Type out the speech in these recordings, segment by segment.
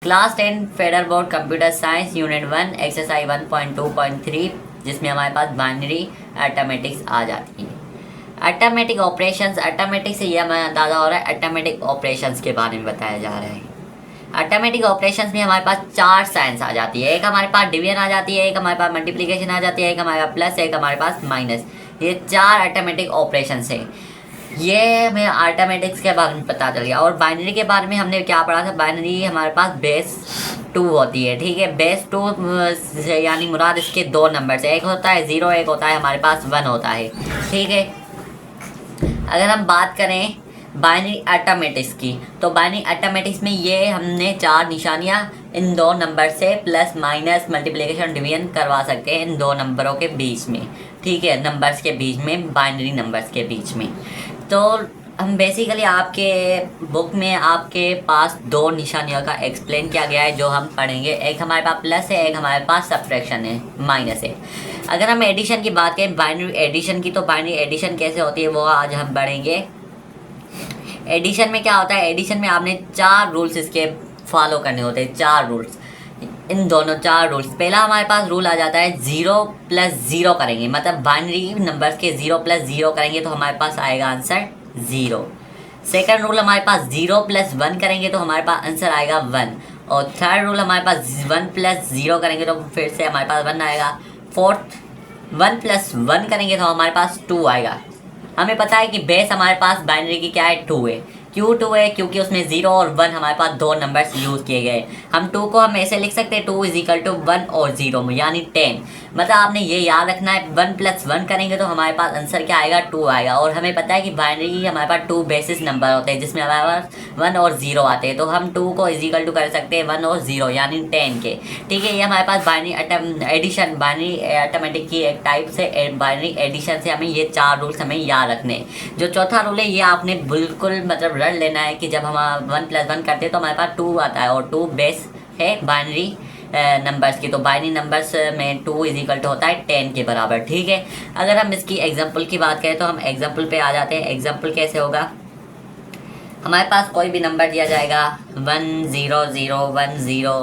Class 10 federal board computer science unit 1 exercise 1.2.3 जिसमें हमारे पास binary arithmetics आ जाती है। अर्थमेटिक ऑपरेशंस, अर्थमेटिक से यह हमें अंदाज़ा हो रहा है अर्थमेटिक ऑपरेशंस के बारे में बताया जा रहा है। अर्थमेटिक ऑपरेशंस में हमारे पास 4 साइंस आ जाती है। एक हमारे पास डिवीजन आ जाती है, एक हमारे पास मल्टीप्लिकेशन आ जाती है, एक हमारे पास प्लस, एक हमारे पास माइनस। ये 4 अर्थमेटिक ऑपरेशंस है। ये हमें अर्थमेटिक्स के बारे में पता चल गया। और बाइनरी के बारे में हमने क्या पढ़ा था, बाइनरी हमारे पास बेस 2 होती है। ठीक है, बेस 2 यानी मुराद इसके 2 नंबर से, एक होता है 0, एक होता है हमारे पास 1 होता है। ठीक है, अगर हम बात करें बाइनरी अर्थमेटिक्स की, तो बाइनरी अर्थमेटिक्स में ये हमने 4 निशानियाँ इन 2 नंबर से प्लस माइनस मल्टीप्लिकेशन डिवीजन करवा सकते हैं इन 2 नंबरों के बीच में। ठीक है, नंबर्स के बीच में, बाइनरी नंबर्स के बीच में। तो हम बेसिकली आपके बुक में आपके पास 2 निशानियों का एक्सप्लेन किया गया है जो हम पढ़ेंगे। एक हमारे पास प्लस है, एक हमारे पास सब्ट्रैक्शन है, माइनस है। अगर हम एडिशन की बात करें, बाइनरी एडिशन की, तो बाइनरी एडिशन कैसे होती है वो आज हम पढ़ेंगे। एडिशन में क्या होता है, एडिशन में आपने 4 रूल्स इसके फॉलो करने होते हैं। 4 रूल्स, इन दोनों 4 रूल्स। पहला हमारे पास रूल आ जाता है 0 + 0 करेंगे, मतलब बाइनरी नंबर्स के 0 + 0 करेंगे तो हमारे पास आएगा आंसर 0। सेकंड रूल हमारे पास 0 + 1 करेंगे तो हमारे पास आंसर आएगा 1। और थर्ड रूल हमारे पास 1 + 0 करेंगे तो फिर से हमारे पास 1 आएगा। फोर्थ 1 + 1 करेंगे तो हमारे पास 2 आएगा। हमें पता है कि बेस हमारे पास बाइनरी की क्या है, 2 है। क्यों 2 है, क्योंकि उसमें 0 और 1 हमारे पास 2 नंबर्स यूज़ किए गए। हम 2 को हम ऐसे लिख सकते हैं 2 = 1 और 0 में, यानी 10। मतलब आपने ये याद रखना है 1 + 1 करेंगे तो हमारे पास आंसर क्या आएगा, 2 आएगा। और हमें पता है कि बाइनरी हमारे पास 2 बेसिस नंबर होते हैं जिसमें हमारे पास 1 और 0 आते हैं। तो हम 2 को = कर सकते हैं 1 और 0 यानी 10 के। ठीक है, ये हमारे पास बाइनरी एडिशन, बाइनरी अर्थमेटिक की एक टाइप से बाइनरी एडिशन से हमें ये 4 रूल्स हमें याद रखने। जो चौथा रूल है ये आपने बिल्कुल मतलब रट लेना है कि जब हम 1 + 1 करते हैं तो हमारे पास 2 आता है, और 2 बेस है बाइनरी नंबर्स की। तो बाइनरी नंबर्स में 2 = होता है 10 के बराबर। ठीक है, अगर हम इसकी एग्जांपल की बात करें तो हम एग्जांपल पे आ जाते हैं। एग्जांपल कैसे होगा, हमारे पास कोई भी नंबर दिया जाएगा 1 0 0 1 0,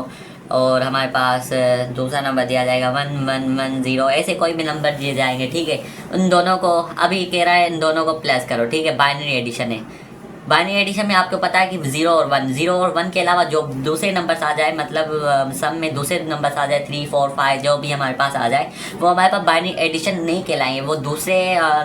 और हमारे पास दूसरा नंबर दिया जाएगा 1 1 1 0, ऐसे कोई भी नंबर दिए जाएंगे। ठीक है, उन दोनों को अभी कह रहा है इन दोनों को प्लस करो। ठीक है, बाइनरी एडिशन है। बाइनरी एडिशन में आपको पता है कि 0 और 1 के अलावा जो दूसरे नंबर्स आ जाए, मतलब सम में दूसरे नंबर्स आ जाए 3 4 5 जो भी हमारे पास आ जाए, वो हमारे पास बाइनरी एडिशन नहीं कहलाएंगे, वो दूसरे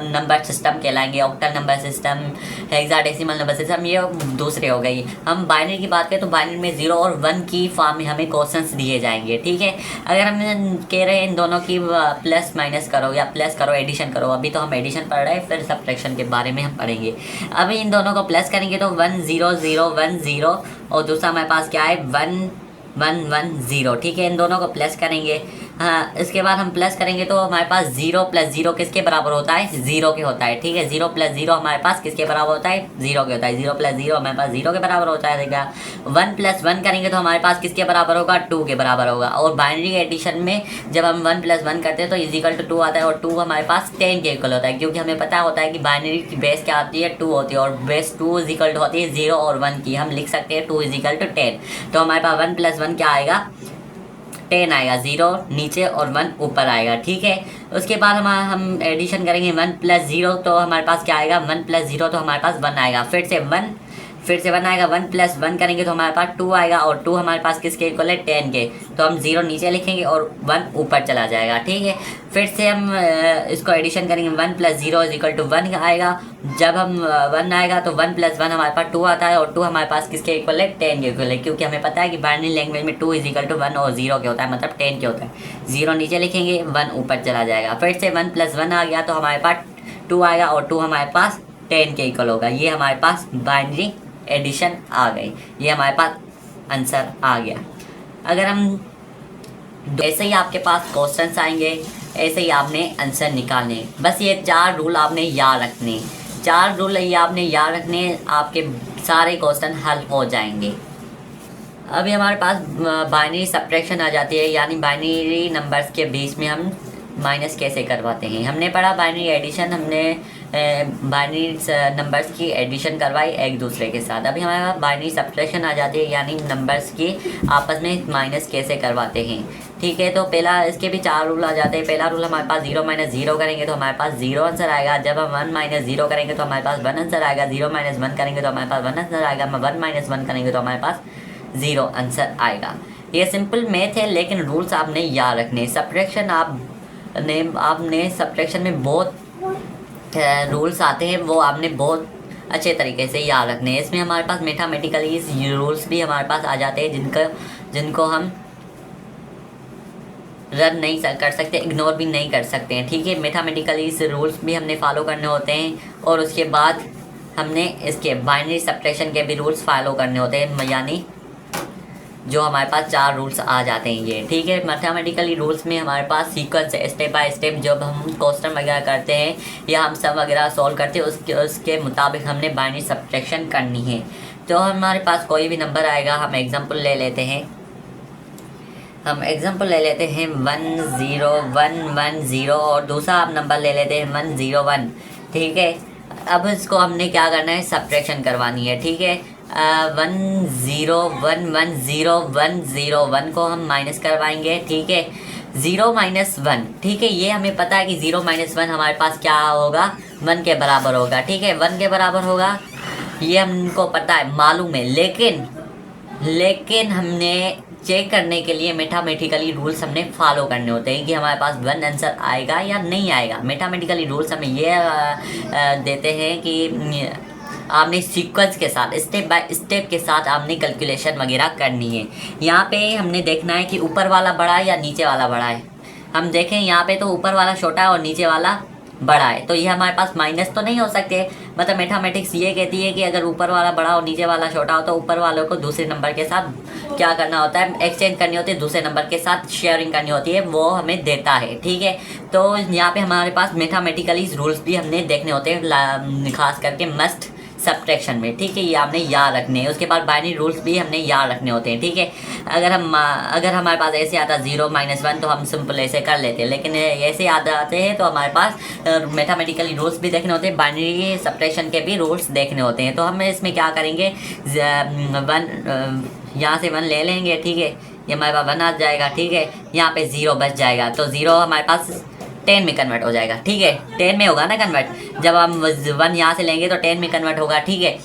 नंबर सिस्टम कहलाएंगे। Octal number system, hexadecimal number system, ये दूसरे हो गई। हम बाइनरी की बात करें तो बाइनरी में 0 और 1 की फॉर्म में हमें क्वेश्चंस दिए जाएंगे। ठीक है, अगर हम कह रहे हैं इन दोनों की प्लस माइनस करो या प्लस करो, एडिशन करो, अभी तो हम एडिशन पढ़ रहे हैं, फिर सब्ट्रैक्शन के बारे में हम पढ़ेंगे। अभी इन दोनों को प्लस करेंगे तो 1 0 0 1 0, और दूसरा हमारे पास क्या है 1 1 1 0। ठीक है, इन दोनों को प्लस करेंगे। हाँ, इसके बाद हम प्लस करेंगे तो हमारे पास 0 + 0 किसके बराबर होता है, 0 के होता है। ठीक है, 0 + 0 हमारे पास किसके बराबर होता है, 0 के होता है। 0 + 0 हमारे पास 0 के बराबर होता है। देखा, 1 + 1 करेंगे तो हमारे पास किसके बराबर होगा, 2 के बराबर होगा। और बाइनरी एडिशन में जब हम 1 + 1 करते हैं तो = 2 आता है, और 2 हमारे पास 10 के इक्वल होता है, क्योंकि हमें पता होता है कि बाइनरी की बेस क्या आती है, 2 होती है, और बेस 2 = होती है 0 और 1 की। हम लिख सकते हैं 2 = 10। तो हमारे पास 1 + 1 क्या आएगा, 10 आएगा। 0 नीचे और 1 ऊपर आएगा। ठीक है, उसके बाद हम एडिशन करेंगे 1 + 0, तो हमारे पास क्या आएगा, 1 + 0 तो हमारे पास 1 आएगा। फिर से 1 आएगा, 1 + 1 करेंगे तो हमारे पास 2 आएगा, और 2 हमारे पास किसके इक्वल है, 10 के। तो हम 0 नीचे लिखेंगे और 1 ऊपर चला जाएगा। ठीक है, फिर से हम इसको एडिशन करेंगे, 1 + 0 = 1 आएगा। जब हम 1 आएगा तो 1 + 1 हमारे पास 2 आता है, और 2 हमारे पास किसके इक्वल है, 10 के इक्वल है, क्योंकि हमें पता है कि बाइनरी लैंग्वेज में 2 = 1 और 0 के होता है, मतलब 10 के होता है। 0 नीचे लिखेंगे, 1 ऊपर चला जाएगा। फिर से 1 + 1 आ गया तो हमारे पास 2 आएगा, और 2 हमारे पास 10 के इक्वल होगा। ये हमारे पास बाइनरी एडिशन आ गई, ये हमारे पास आंसर आ गया। अगर हम ऐसे ही आपके पास क्वेश्चंस आएंगे, ऐसे ही आपने आंसर निकालने। बस ये 4 रूल आपने याद रखने, 4 रूल ये आपने याद रखने, आपके सारे क्वेश्चन हल हो जाएंगे। अभी हमारे पास बाइनरी सब्ट्रैक्शन आ जाती है, यानी बाइनरी नंबर्स के बीच में हम माइनस कैसे करवाते हैं। हमने पढ़ा बाइनरी एडिशन, हमने बाइनरी नंबर्स की एडिशन करवाई एक दूसरे के साथ। अभी हमारे पास बाइनरी सब्ट्रैक्शन आ जाती है, यानी नंबर्स की आपस में माइनस कैसे करवाते हैं। ठीक है, तो पहला इसके भी 4 रूल आ जाते हैं। पहला रूल हमारे पास 0 - 0 करेंगे तो हमारे पास 0 आंसर आएगा। जब हम 1 - 0 करेंगे तो हमारे पास 1 आंसर आएगा। 0 - 1 करेंगे तो हमारे पास 1 आंसर आएगा। 1 - 1 करेंगे तो हमारे पास 0 आंसर आएगा। ये सिंपल मैथ है, लेकिन रूल्स आपने याद रखने। सब्ट्रैक्शन आपने सब्ट्रैक्शन में बहुत रूल्स आते हैं, वो आपने बहुत अच्छे तरीके से याद रखने हैं। इसमें हमारे पास मैथमेटिकली रूल्स भी हमारे पास आ जाते हैं, जिनको हम रन नहीं कर सकते, इग्नोर भी नहीं कर सकते हैं। ठीक है, मैथमेटिकली इस रूल्स भी हमने फॉलो करने होते हैं, और उसके बाद हमने इसके बाइनरी सब्ट्रैक्शन के भी रूल्स फॉलो करने होते हैं, यानी जो हमारे पास 4 रूल्स आ जाते हैं ये। ठीक है, मैथमेटिकली रूल्स में हमारे पास सीक्वेंस है, स्टेप बाय स्टेप जब हम क्वेश्चन वगैरह करते हैं या हम सब वगैरह सॉल्व करते हैं, उसके मुताबिक हमने बाइनरी सब्ट्रैक्शन करनी है। तो हमारे पास कोई भी नंबर आएगा, हम एग्जांपल ले लेते हैं। 10110 और दूसरा आप नंबर ले लेते हैं 101। ठीक है, अब इसको हमने क्या करना है, सब्ट्रैक्शन करवानी है। ठीक है, 101 को हम माइनस करवाएंगे। ठीक है, 0 - 1। ठीक है, ये हमें पता है कि 0 - 1 हमारे पास क्या होगा, 1 के बराबर होगा। ठीक है, 1 के बराबर होगा, ये हमको पता है, मालूम है। लेकिन हमने चेक करने के लिए मैथमेटिकली रूल्स हमने फॉलो करने होते हैं कि हमारे पास 1 आंसर आएगा या नहीं आएगा। मैथमेटिकली रूल्स हमें ये देते हैं कि आपने सीक्वेंस के साथ, स्टेप बाय स्टेप के साथ आपने कैलकुलेशन वगैरह करनी है। यहाँ पे हमने देखना है कि ऊपर वाला बड़ा है या नीचे वाला बड़ा है। हम देखें यहाँ पे तो ऊपर वाला छोटा है और नीचे वाला बड़ा है, तो ये हमारे पास माइनस तो नहीं हो सकते। मतलब मैथमेटिक्स ये कहती है कि अगर ऊपर वाला बड़ा और नीचे वाला छोटा हो तो ऊपर वालों को दूसरे नंबर के साथ क्या करना होता है, एक्सचेंज करनी होती है, दूसरे नंबर के साथ शेयरिंग करनी होती है, वो हमें देता है। ठीक है, तो यहाँ पे हमारे पास मैथमेटिकली रूल्स भी हमने देखने होते हैं, खास करके मस्ट सब्ट्रैक्शन में। ठीक है, ये आपने याद रखने हैं। उसके बाद बाइनरी रूल्स भी हमने याद रखने होते हैं। ठीक है, अगर हमारे पास ऐसे आता 0 - 1 तो हम सिंपल ऐसे कर लेते हैं, लेकिन ऐसे याद आते हैं तो हमारे पास मैथमेटिकली रूल्स भी देखने होते हैं, बाइनरी सब्ट्रैक्शन के भी रूल्स देखने होते हैं। तो हम इसमें क्या करेंगे, 1 यहाँ से 1 ले लेंगे। ठीक है, ये हमारे पास 1 आ जाएगा। ठीक है, यहाँ पे 0 बच जाएगा, तो 0 हमारे पास 10 में कन्वर्ट हो जाएगा। ठीक है, 10 में होगा ना कन्वर्ट, जब हम 1 यहाँ से लेंगे तो 10 में कन्वर्ट होगा। ठीक है,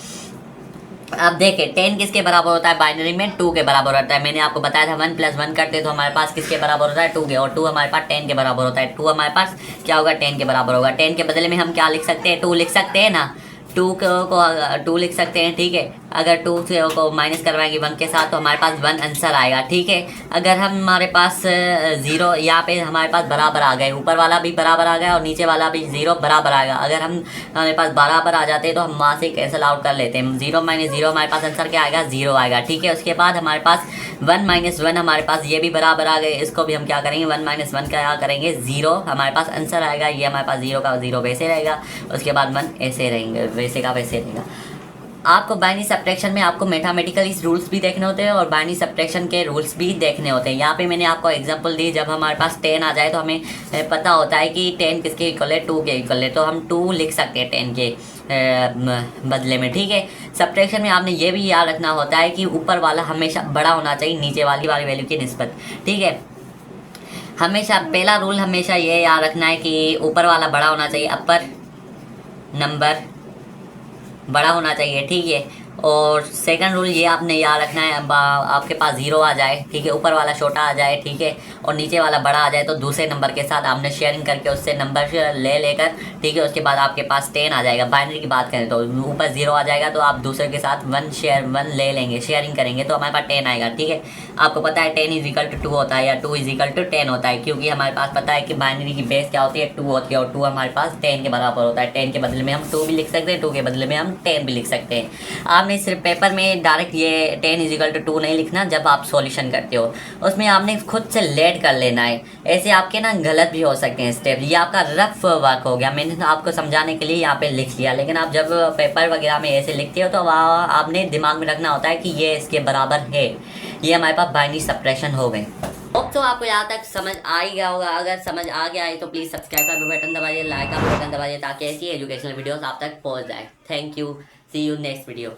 अब देखें 10 किसके बराबर होता है, बाइनरी में 2 के बराबर होता है। मैंने आपको बताया था 1 + 1 करते तो हमारे पास किसके बराबर होता है, 2 के, और 2 हमारे पास 10 के बराबर होता है। 2 हमारे पास क्या होगा, 10 के बराबर होगा। 10 के बदले में हम क्या लिख सकते हैं, 2 लिख सकते हैं ना, 2 को 2 लिख सकते हैं। ठीक है, अगर 2 को माइनस करवाएंगे 1 के साथ तो हमारे पास 1 आंसर आएगा। ठीक है, अगर हमारे पास 0 यहाँ पे हमारे पास बराबर आ गए, ऊपर वाला भी बराबर आ गया और नीचे वाला भी 0 बराबर आएगा। अगर हमारे पास बराबर आ जाते हैं तो हम वहाँ से कैंसिल आउट कर लेते हैं। 0 - 0 हमारे पास आंसर क्या आएगा, 0 आएगा। ठीक है, उसके बाद हमारे पास 1 - 1 हमारे पास ये भी बराबर आ गए, इसको भी हम क्या करेंगे, 1 - 1 क्या करेंगे, 0 हमारे पास आंसर आएगा। ये हमारे पास 0 का 0 वैसे रहेगा, उसके बाद 1 ऐसे रहेंगे, वैसे का वैसे रहेगा। आपको बाइनरी सब्ट्रैक्शन में आपको मैथमेटिकली रूल्स भी देखने होते हैं और बाइनरी सब्ट्रैक्शन के रूल्स भी देखने होते हैं। यहाँ पे मैंने आपको एग्जांपल दी, जब हमारे पास 10 आ जाए तो हमें पता होता है कि 10 किसके इक्वल है, 2 के इक्वल है, तो हम 2 लिख सकते हैं 10 के बदले में। ठीक है, सब्ट्रैक्शन में आपने ये भी याद रखना होता है कि ऊपर वाला हमेशा बड़ा होना चाहिए नीचे वाली वैल्यू की निस्बत। ठीक है, हमेशा पहला रूल हमेशा ये याद रखना है कि ऊपर वाला बड़ा होना चाहिए, अपर नंबर बड़ा होना चाहिए। ठीक है, और सेकंड रूल ये आपने याद रखना है, आपके पास 0 आ जाए, ठीक है, ऊपर वाला छोटा आ जाए, ठीक है, और नीचे वाला बड़ा आ जाए तो दूसरे नंबर के साथ आपने शेयरिंग करके उससे नंबर लेकर, ठीक है, उसके बाद आपके पास 10 आ जाएगा। बाइनरी की बात करें तो ऊपर 0 आ जाएगा तो आप दूसरे के साथ 1 ले लेंगे, शेयरिंग करेंगे तो हमारे पास 10 आएगा। ठीक है, आपको पता है 10 = 2 होता है या 2 = 10 होता है, क्योंकि हमारे पास पता है कि बाइनरी की बेस क्या होती है, 2 होती है, और 2 हमारे पास 10 के बराबर होता है। 10 के बदले में हम 2 भी लिख सकते हैं, 2 के बदले में हम 10 भी लिख सकते हैं। आपने सिर्फ पेपर में डायरेक्ट ये 10 = 2 नहीं लिखना, जब आप सॉल्यूशन करते हो उसमें आपने खुद से लेट कर लेना है। ऐसे आपके ना गलत भी हो सकते हैं स्टेप, ये आपका रफ वर्क हो गया, मैंने तो आपको समझाने के लिए यहाँ पे लिख लिया, लेकिन आप जब पेपर वगैरह में ऐसे लिखते हो तो आपने दिमाग में रखना होता है कि ये इसके बराबर है। ये हमारे पास बाइनरी सब्ट्रैक्शन हो गए। तो होप सो आपको यहाँ तक समझ आ ही गया होगा। अगर समझ आ गया है तो प्लीज़ सब्सक्राइब का बटन दबाइए, लाइक का बटन दबाइए, ताकि ऐसी एजुकेशनल वीडियोस आप तक पहुँच जाए। Thank you, see you next video.